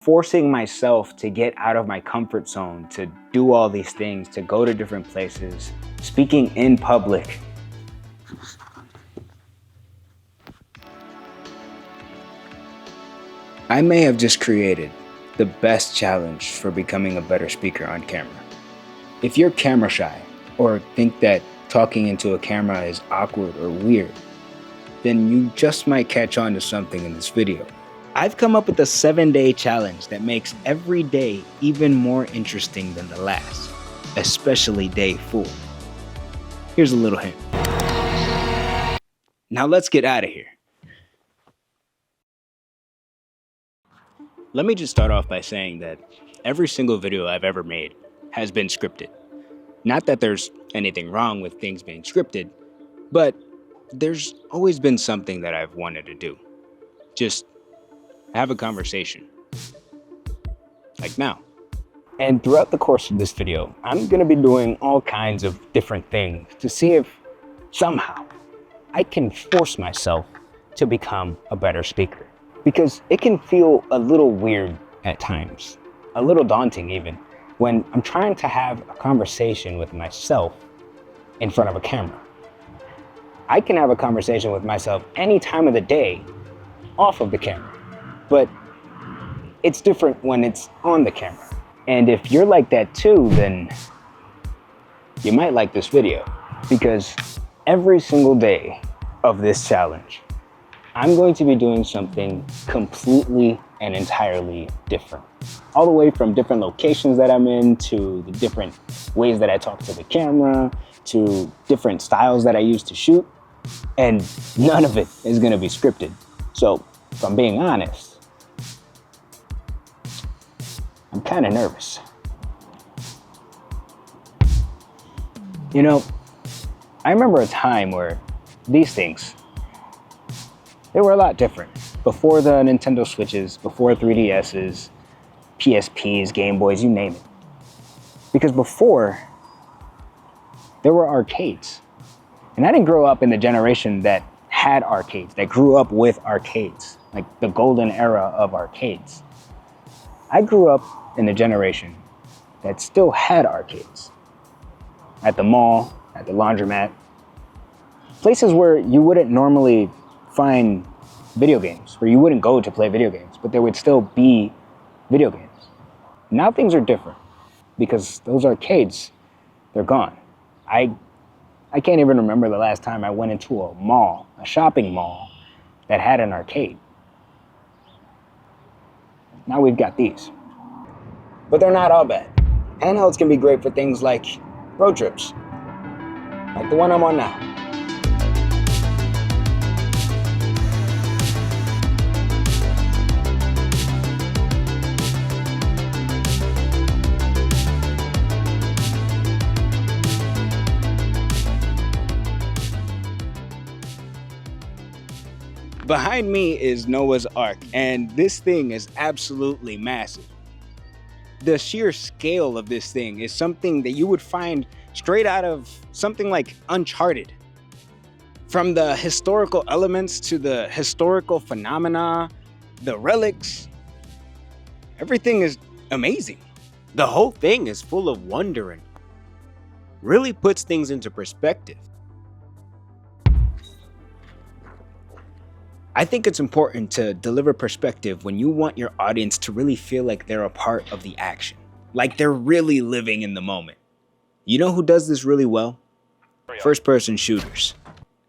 forcing myself to get out of my comfort zone, to do all these things, to go to different places, speaking in public. I may have just created the best challenge for becoming a better speaker on camera. If you're camera shy or think that talking into a camera is awkward or weird, then you just might catch on to something in this video. I've come up with a 7-day challenge that makes every day even more interesting than the last, especially day 4. Here's a little hint. Now let's get out of here. Let me just start off by saying that every single video I've ever made has been scripted. Not that there's anything wrong with things being scripted, but there's always been something that I've wanted to do. Just have a conversation. Like now. And throughout the course of this video, I'm gonna be doing all kinds of different things to see if somehow I can force myself to become a better speaker. Because it can feel a little weird at times, a little daunting even, when I'm trying to have a conversation with myself in front of a camera. I can have a conversation with myself any time of the day off of the camera, but it's different when it's on the camera. And if you're like that too, then you might like this video, because every single day of this challenge, I'm going to be doing something completely and entirely different. All the way from different locations that I'm in, to the different ways that I talk to the camera, to different styles that I use to shoot. And none of it is gonna be scripted. So, if I'm being honest, I'm kind of nervous. You know, I remember a time where these things, they were a lot different. Before the Nintendo Switches, before 3DSs, PSPs, Game Boys, you name it. Because before, there were arcades. And I didn't grow up in the generation that had arcades, that grew up with arcades, like the golden era of arcades. I grew up in a generation that still had arcades. At the mall, at the laundromat, places where you wouldn't normally find video games, where you wouldn't go to play video games, but there would still be video games. Now things are different, because those arcades, they're gone. I can't even remember the last time I went into a mall, a shopping mall, that had an arcade. Now we've got these. But they're not all bad. Handhelds can be great for things like road trips, like the one I'm on now. Behind me is Noah's Ark, and this thing is absolutely massive. The sheer scale of this thing is something that you would find straight out of something like Uncharted. From the historical elements to the historical phenomena, the relics, everything is amazing. The whole thing is full of wonder and really puts things into perspective. I think it's important to deliver perspective when you want your audience to really feel like they're a part of the action, like they're really living in the moment. You know who does this really well? First-person shooters.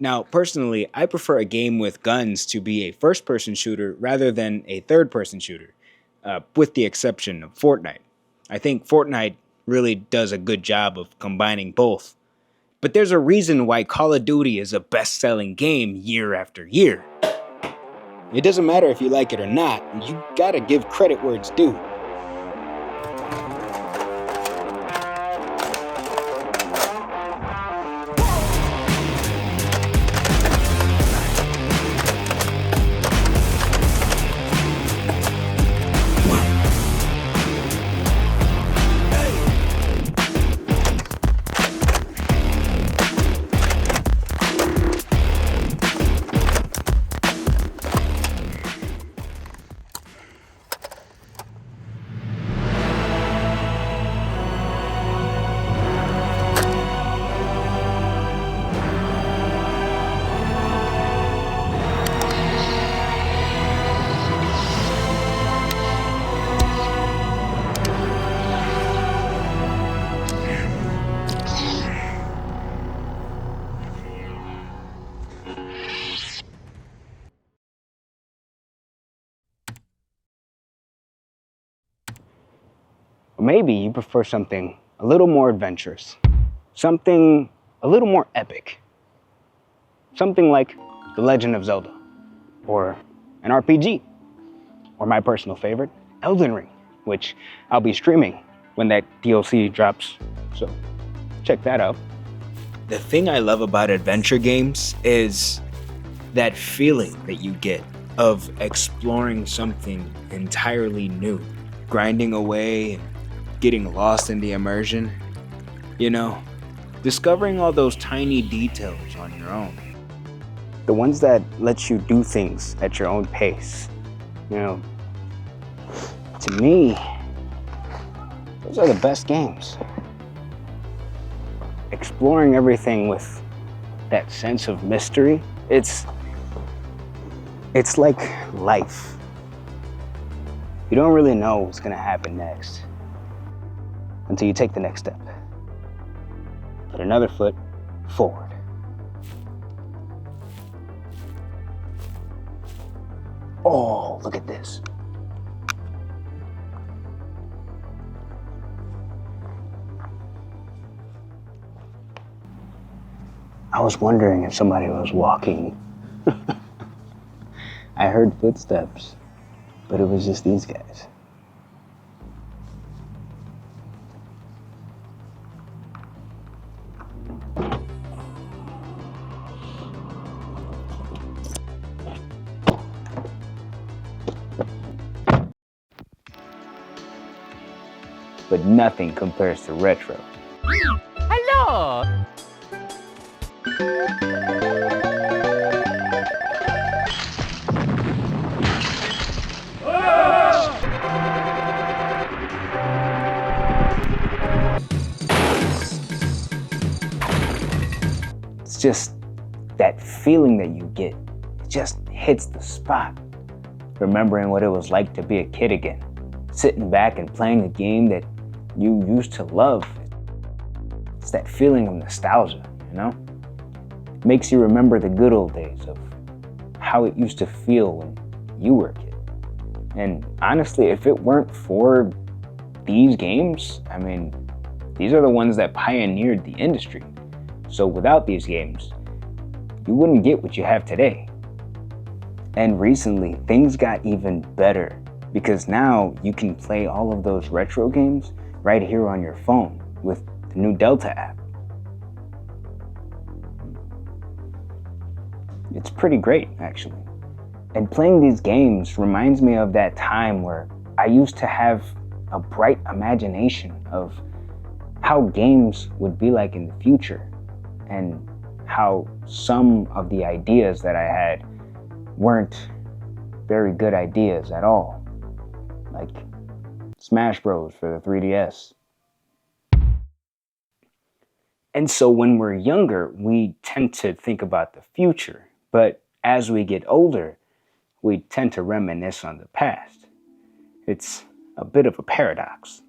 Now, personally, I prefer a game with guns to be a first-person shooter rather than a third-person shooter, with the exception of Fortnite. I think Fortnite really does a good job of combining both. But there's a reason why Call of Duty is a best-selling game year after year. It doesn't matter if you like it or not, you gotta give credit where it's due. Or maybe you prefer something a little more adventurous, something a little more epic, something like The Legend of Zelda, or an RPG, or my personal favorite, Elden Ring, which I'll be streaming when that DLC drops, so check that out. The thing I love about adventure games is that feeling that you get of exploring something entirely new, grinding away and getting lost in the immersion. You know, discovering all those tiny details on your own. The ones that let you do things at your own pace. You know, to me, those are the best games. Exploring everything with that sense of mystery, it's like life. You don't really know what's gonna happen next until you take the next step. Put another foot forward. Oh, look at this. I was wondering if somebody was walking. I heard footsteps, but it was just these guys. But nothing compares to retro. Hello! It's just that feeling that you get. It just hits the spot. Remembering what it was like to be a kid again. Sitting back and playing a game that you used to love. It's that feeling of nostalgia, you know? It makes you remember the good old days of how it used to feel when you were a kid. And honestly, if it weren't for these games, I mean, these are the ones that pioneered the industry. So without these games, you wouldn't get what you have today. And recently, things got even better because now you can play all of those retro games right here on your phone with the new Delta app. It's pretty great, actually. And playing these games reminds me of that time where I used to have a bright imagination of how games would be like in the future and how some of the ideas that I had weren't very good ideas at all. Like Smash Bros. For the 3DS. And so when we're younger, we tend to think about the future. But as we get older, we tend to reminisce on the past. It's a bit of a paradox.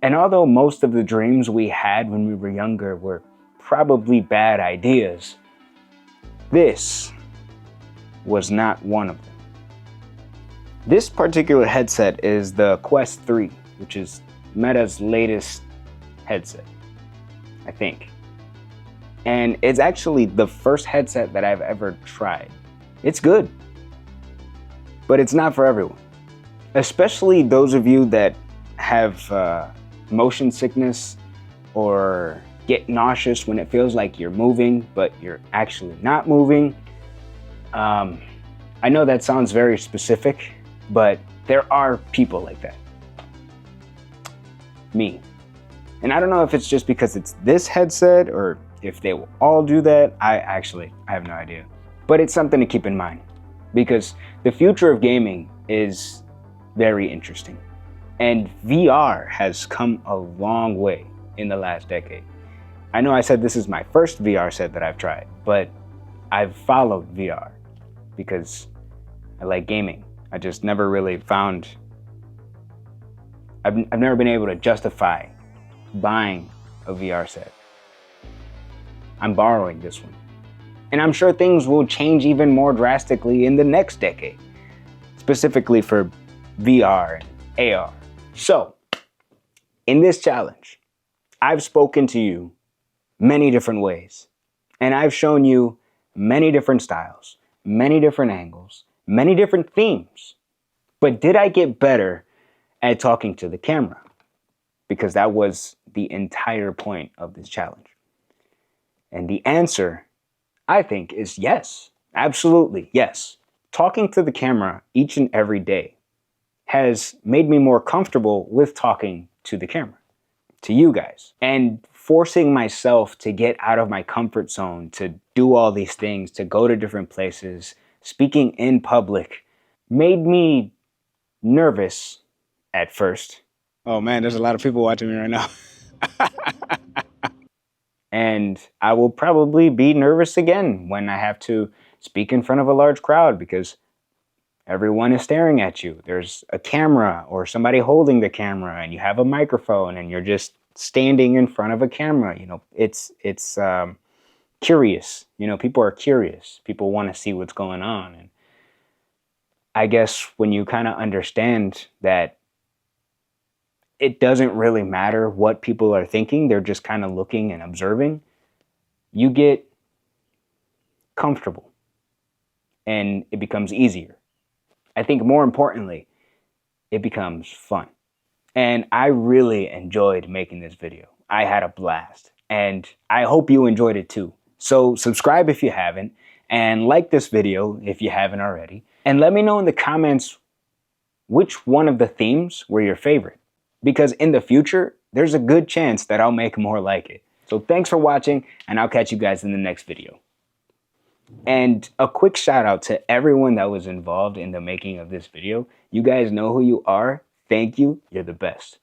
And although most of the dreams we had when we were younger were probably bad ideas, this was not one of them. This particular headset is the Quest 3, which is Meta's latest headset, I think. And it's actually the first headset that I've ever tried. It's good, but it's not for everyone. Especially those of you that have motion sickness or get nauseous when it feels like you're moving, but you're actually not moving. I know that sounds very specific, but there are people like that. Me. And I don't know if it's just because it's this headset or if they will all do that. I have no idea. But it's something to keep in mind because the future of gaming is very interesting. And VR has come a long way in the last decade. I know I said this is my first VR set that I've tried, but I've followed VR because I like gaming. I just never really found, I've never been able to justify buying a VR set. I'm borrowing this one. And I'm sure things will change even more drastically in the next decade, specifically for VR and AR. So, In this challenge, I've spoken to you many different ways, and I've shown you many different styles, many different angles, many different themes. But did I get better at talking to the camera? Because that was the entire point of this challenge. And the answer, I think, is yes. Absolutely, yes. Talking to the camera each and every day has made me more comfortable with talking to the camera, to you guys, and forcing myself to get out of my comfort zone, to do all these things, to go to different places, speaking in public, made me nervous at first. Oh man, there's a lot of people watching me right now. And I will probably be nervous again when I have to speak in front of a large crowd because everyone is staring at you. There's a camera or somebody holding the camera and you have a microphone and you're just standing in front of a camera. You know, it's curious. You know, people are curious. People want to see what's going on. And I guess when you kind of understand that it doesn't really matter what people are thinking, they're just kind of looking and observing, you get comfortable and it becomes easier. I think more importantly, it becomes fun. And I really enjoyed making this video. I had a blast and I hope you enjoyed it too. So subscribe if you haven't and like this video if you haven't already. And let me know in the comments which one of the themes were your favorite. Because in the future, there's a good chance that I'll make more like it. So thanks for watching, and I'll catch you guys in the next video. And a quick shout out to everyone that was involved in the making of this video. You guys know who you are. Thank you. You're the best.